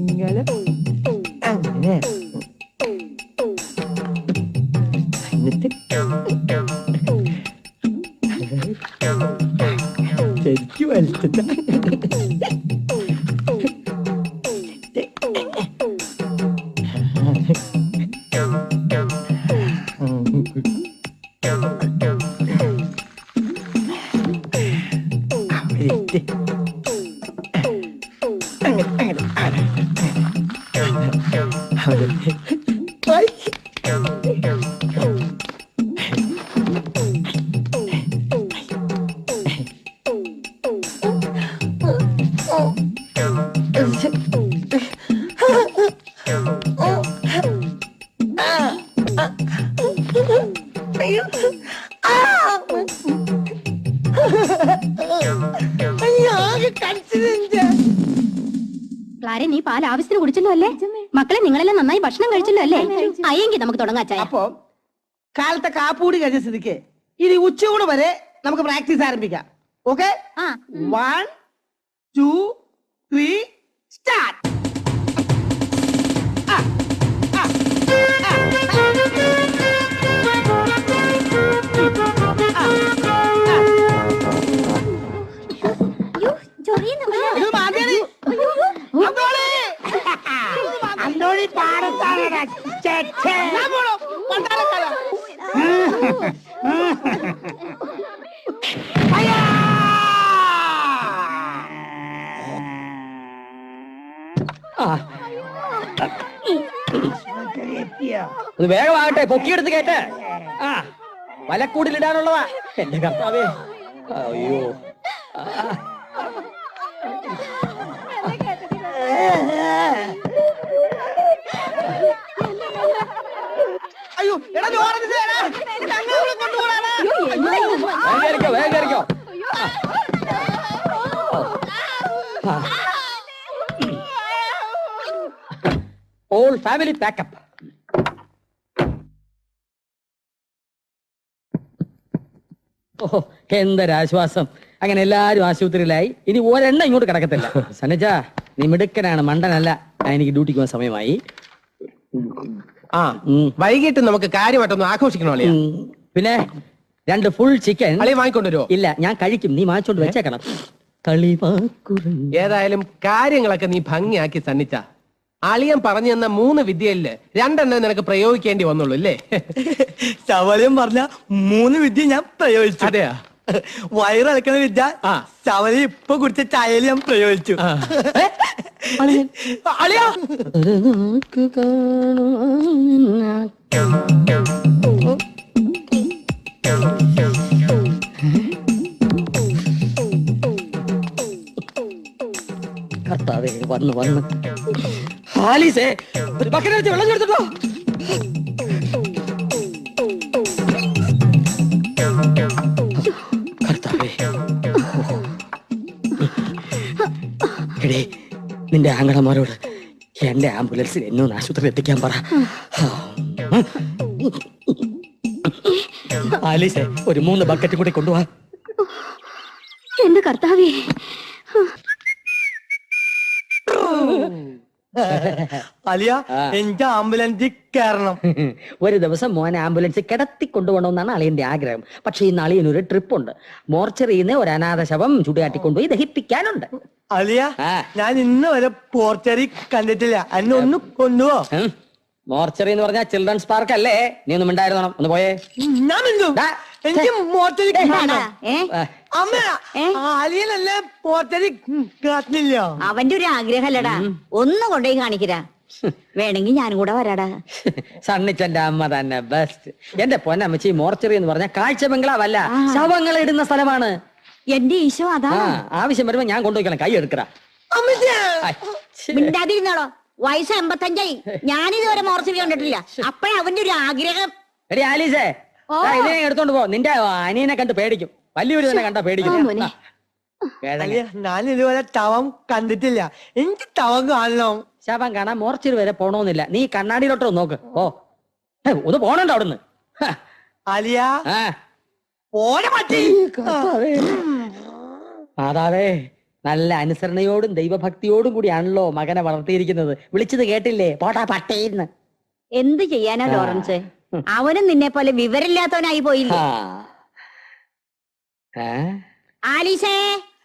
ഇങ്ങനെ അങ്ങനെ എന്നിട്ട് ശരിക്കും വലിച്ചിട്ട് ക്ലാരെ, നീ പാൽ ആവശ്യത്തിന് കുടിച്ചല്ലോ അല്ലേ? മക്കളെ, നിങ്ങളെല്ലാം നന്നായി ഭക്ഷണം കഴിച്ചല്ലോ അല്ലേ? അയ്യെങ്കിൽ നമുക്ക് തുടങ്ങാം ചായ. അപ്പൊ കാലത്തെ കാപ്പൂടി കഴിഞ്ഞ സ്ഥിതിക്ക് ഇനി ഉച്ചയൂണ് വരെ നമുക്ക് പ്രാക്ടീസ് ആരംഭിക്കാം. Okay, 1 2 3 start. വേഗമാകട്ടെ, പൊക്കിയെടുത്ത് കേട്ടെ. വലക്കൂടിലിടാനുള്ളതാ. എന്റെ കർത്താവേ, അയ്യോ. അയ്യോ, എടാ വേഗം. All family pack up. ഓഹോ, എന്തൊരാശ്വാസം. അങ്ങനെ എല്ലാരും ആശുപത്രിയിലായി. ഇനി ഒരെണ്ണം ഇങ്ങോട്ട് കിടക്കത്തില്ല. സനജ, നീ മിടുക്കനാണ്, മണ്ടനല്ല. എനിക്ക് ഡ്യൂട്ടിക്ക് പോകാൻ സമയമായി. വൈകിട്ട് നമുക്ക് കാര്യമായിട്ടൊന്ന് ആഘോഷിക്കണോ? പിന്നെ 2 ഫുൾ ചിക്കൻ വാങ്ങിക്കൊണ്ടുവരുമോ? ഇല്ല, ഞാൻ കഴിക്കും. നീ വാങ്ങിച്ചോണ്ട് വെച്ചേക്കണം. ഏതായാലും കാര്യങ്ങളൊക്കെ നീ ഭംഗിയാക്കി സന്നിച്ച. അളിയൻ പറഞ്ഞു തന്ന 3 വിദ്യയില് 2 നിനക്ക് പ്രയോഗിക്കേണ്ടി വന്നുള്ളൂ അല്ലേ? ശവലം പറഞ്ഞ 3 വിദ്യ ഞാൻ പ്രയോഗിച്ചു. അതെയാ? വയറിളക്കുന്ന വിദ്യ ശവലി ഇപ്പൊ കുടിച്ച ചായയിൽ ഞാൻ പ്രയോഗിച്ചു. അളിയാ, കർത്താവേ, വന്ന് ആലീസേ, ഒരു ബക്കറ്റ് വെച്ച് വെള്ളം ചേർത്തിട്ടോ. കർത്താവേ, എടേ, നിന്റെ ആങ്ങളമാരോട് എന്റെ ആംബുലൻസിൽ എന്നെ ഒന്ന് ആശുപത്രിയിൽ എത്തിക്കാൻ പറ. ആലീസേ, ഒരു 3 ബക്കറ്റ് കൂടി കൊണ്ടുപോവാ. എന്റെ കർത്താവേ, അലിയ, എനിക്ക് ആംബുലൻസിൽ കയറണം. ഒരു ദിവസം മോനെ ആംബുലൻസ് കിടത്തി കൊണ്ടുപോകണമെന്നാണ് അളിയന്റെ ആഗ്രഹം. പക്ഷെ ഇന്ന് അളിയനൊരു ട്രിപ്പ് ഉണ്ട്. മോർച്ചറിന്ന് ഒരു അനാഥ ശവം ചുടുകാട്ടിക്കൊണ്ടുപോയി ദഹിപ്പിക്കാനുണ്ട്. അലിയ, ഞാൻ ഇന്ന് വരെ പോർച്ചറി കണ്ടിട്ടില്ല. എന്നെ ഒന്ന് കൊണ്ടുപോ. മോർച്ചറി എന്ന് പറഞ്ഞാൽ ചിൽഡ്രൻസ് പാർക്ക് അല്ലേ? നീ ഒന്നും ഉണ്ടായിരുന്നോ? ഒന്ന് പോയേ. ഞാൻ എനിക്ക് മോർച്ചറി അമ്മ, അലിയനല്ലേ പോർച്ചറി കാട്ടില്ല. അവന്റെ ഒരു ആഗ്രഹമല്ലടാ, ഒന്ന് കൊണ്ടുപോയി കാണിക്കരാ. വേണമെങ്കിൽ ഞാനും കൂടെ വരാടാ. സണ്ണിച്ചന്റെ അമ്മ തന്നെ ബെസ്റ്റ്. എന്റെ പൊന്നമ്മച്ചി, മോർച്ചറി എന്ന് പറഞ്ഞാൽ കാഴ്ച ബംഗ്ലാവല്ല, ശവങ്ങൾ ഇടുന്ന സ്ഥലമാണ്. എന്റെ ഈശോ, അതാ. ആവശ്യം വരുമ്പോ ഞാൻ കൊണ്ടുപോയിക്കണം. കൈ എടുക്കടാ. മിണ്ടാതിരുന്നോളോ, വയസ്സ് 85. ഞാനിതുവരെ മോർച്ചറി കണ്ടിട്ടില്ല. അപ്പഴേ അവന്റെ ഒരു ആഗ്രഹം. എടി ആലീസേ, ഇതിനെ എടുത്തോണ്ട് പോ. നിന്റെ അനിയനെ കണ്ട് പേടിക്കും. വലിയൊരു തന്നെ കണ്ടാ പേടിക്കും. ഞാൻ ഇതുവരെ ടവം കണ്ടിട്ടില്ല. എനിക്ക് ടവം കാണണം. ശവം കാണാൻ മോർച്ചറി വരെ പോണോന്നില്ല. നീ കണ്ണാടിയിലോട്ടോ നോക്ക്. ഓ, ഒന്ന് പോണണ്ടോ അവിടുന്ന്? അലിയ, പോരെ പറ്റി. മാതാവേ, നല്ല അനുസരണയോടും ദൈവഭക്തിയോടും കൂടിയാണല്ലോ മകനെ വളർത്തിയിരിക്കുന്നത്. വിളിച്ചത് കേട്ടില്ലേ, പോട്ടാ പട്ടേന്ന്. എന്ത് ചെയ്യാനാ ലോറൻസ്, അവനും നിന്നെ പോലെ വിവരമില്ലാത്തവനായി പോയില്ലേ. ആലീസേ,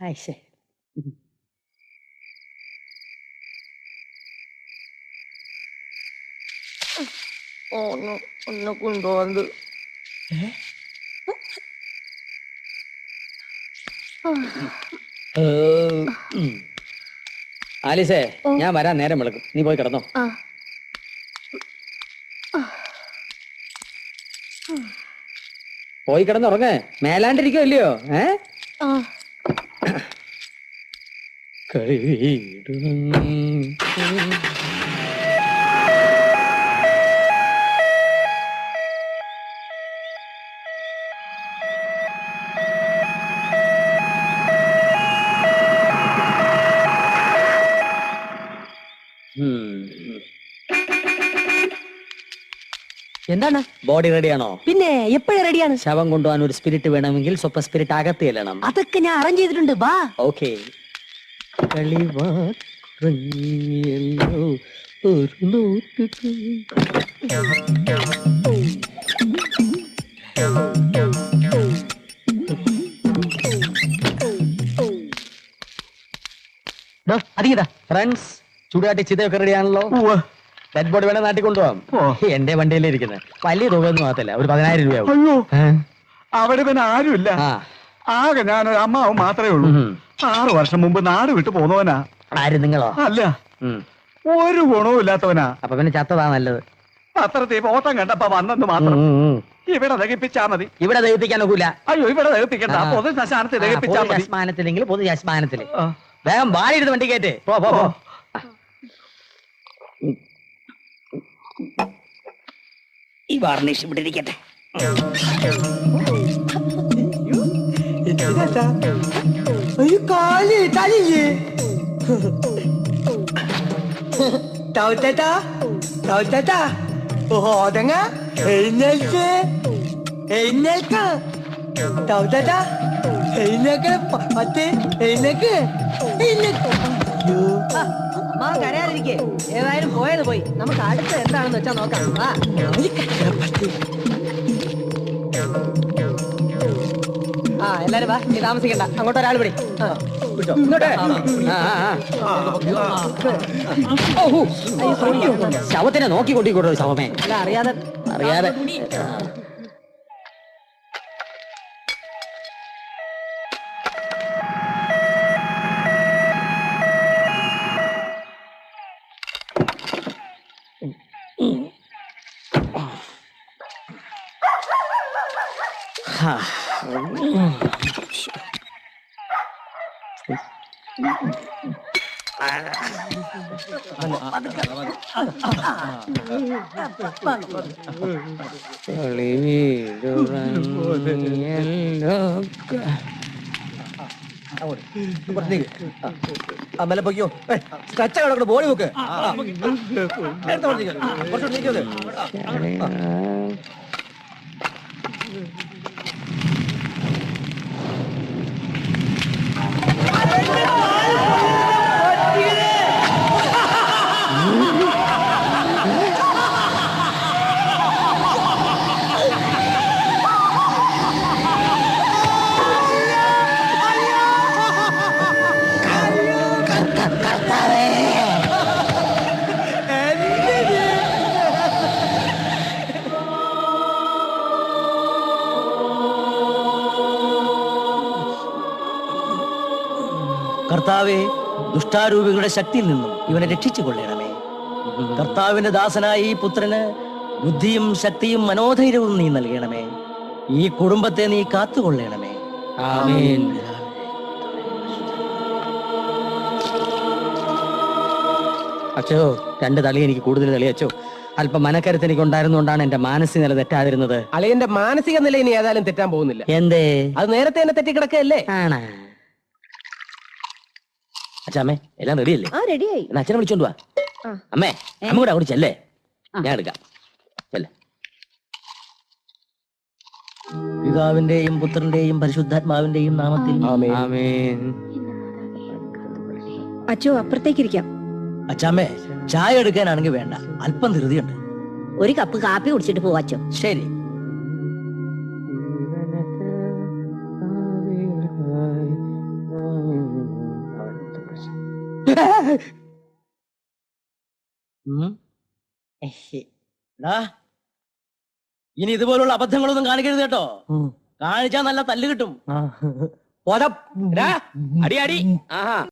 ആയിഷേ. ഒന്ന് കൊണ്ടുപോകുന്നത് ആലിസേ, ഞാൻ വരാൻ നേരം വിളക്കും, നീ പോയി കിടന്നോ. പോയി കിടന്നുറങ്ങ്, മേലാണ്ടിരിക്കുമല്ലയോ. എന്താണ്? ബോഡി റെഡിയാണോ? പിന്നെ എപ്പോഴും റെഡിയാണ്. ശവം കൊണ്ടുപോകാൻ ഒരു സ്പിരിറ്റ് വേണമെങ്കിൽ സ്വപ്പ സ്പിരിറ്റ് അകത്ത് ചെല്ലണം. അതൊക്കെ ഞാൻ അറേഞ്ച് ചെയ്തിട്ടുണ്ട്. വാ. ഓക്കെ. ഫ്രണ്ട്സ്, ചൂടാട്ടി ചിതയൊക്കെ റെഡിയാണല്ലോ. ഡെഡ് ബോഡി വേണേ നാട്ടിൽ കൊണ്ടുപോകാം. എന്റെ വണ്ടിയിലേ ഇരിക്കുന്നത്. വലിയ തുക ഒന്നും ആകത്തില്ല, ഒരു 10,000 രൂപയാവും. അയ്യോ, അവിടെ പിന്നെ ആരുമില്ല. ആകെ ഞാനൊരു അമ്മാവ് മാത്രമേ ഉള്ളൂ. 6 വർഷം മുമ്പ് നാട് വിട്ടു പോന്നവനാ. ആര്, നിങ്ങളോ? അല്ല, ഒരു ഗുണവും ഇല്ലാത്തവനാ. അപ്പൊ പിന്നെ ചത്തതാ നല്ലത്. പത്രത്തിൽ ഫോട്ടം കണ്ടപ്പോ വന്നെന്ന് മാത്രം. ഇവിടെ ദഹിപ്പിച്ചാ മതി. ഇവിടെ ദഹിപ്പിക്കാൻ ഒക്കില്ല. അയ്യോ, ഇവിടെ ദഹിപ്പിക്കണ്ട. പൊതു ശ്മശാനത്തിൽ ദഹിപ്പിച്ചാ മതി. ശ്മശാനത്തിലെങ്കിൽ പൊതു ശ്മശാനത്തില്. വേഗം വാടിയിരുന്ന് വണ്ടി കയറ്റ്. പോ പോ പോ. ഈ വാർണിഷ് ഇവിടെ ഇരിക്കട്ടെ. ഓതങ്ങ എഴുന്നേൽക്ക്, എഴുന്നേൽക്ക്. എഴുന്നേക്ക്. അമ്മ കരയാതിരിക്കേ. ഏതായാലും പോയത് പോയി. നമുക്ക് അടുത്ത എന്താണെന്ന് വെച്ചാ നോക്കാം. എല്ലാരും വാ, നീ താമസിക്കണ്ട. അങ്ങോട്ട് ഒരാൾ വിളി. ശവത്തിനെ നോക്കി കൊണ്ടിക്കോട്ടോ. ശവമേ അല്ല, അറിയാതെ അറിയാതെ. അമ്മലെ പൊയ്ക്കോ. സ്ട്രെച്ച് കിടക്കണം. ബോഡി നോക്ക്. കർത്താവെ, ദുഷ്ടാരൂപികളുടെ ശക്തിയിൽ നിന്നും ഇവനെ രക്ഷിച്ചു കൊള്ളണമേ. കർത്താവിന്റെ ദാസനായ ഈ പുത്രന് ബുദ്ധിയും ശക്തിയും മനോധൈര്യവും നീ നൽകണമേ. ഈ കുടുംബത്തെ നീ കാത്തുകൊള്ളണമേ. ആമേൻ. അച്ചോ, 2 തളി എനിക്ക് കൂടുതൽ തെളിയച്ചോ. അല്പം മനക്കരുത്ത് എനിക്ക് ഉണ്ടായിരുന്നുകൊണ്ടാണ് എന്റെ മാനസിക നില തെറ്റാതിരുന്നത്. അളിയന്റെ മാനസിക നില ഇനി ഏതായാലും തെറ്റാൻ പോകുന്നില്ല. എന്തേ? അത് നേരത്തെ തന്നെ തെറ്റിക്കിടക്കല്ലേ. ആണാ? അച്ഛാമ്മേ, എല്ലാം റെഡിയല്ലേ? റെഡിയായി. എന്നാ അച്ഛനെ വിളിച്ചോണ്ട് വാ. അമ്മേ, അമ്മ കൂടെ അവിടെ ചെല്ലേ. ഞാൻ എടുക്കാം. ചെല്ലേ. പിതാവിന്റെയും പുത്രന്റെയും പരിശുദ്ധാത്മാവിന്റെയും നാമത്തിൽ ആമേൻ. അച്ചോ അപ്പുറത്തേക്കിരിക്കാം. അച്ചാമ്മേ, ചായ എടുക്കാനാണെങ്കിൽ വേണ്ട, അല്പം ധൃതിയുണ്ട്. ഒരു കപ്പ് കാപ്പി കുടിച്ചിട്ട് പോവാച്ചോ. ശരി. ഉം. എടാ, ഇനി ഇതുപോലുള്ള അബദ്ധങ്ങളൊന്നും കാണിക്കരുത് കേട്ടോ. കാണിച്ചാൽ നല്ല തല്ല് കിട്ടും. അടി അടി. ആഹാ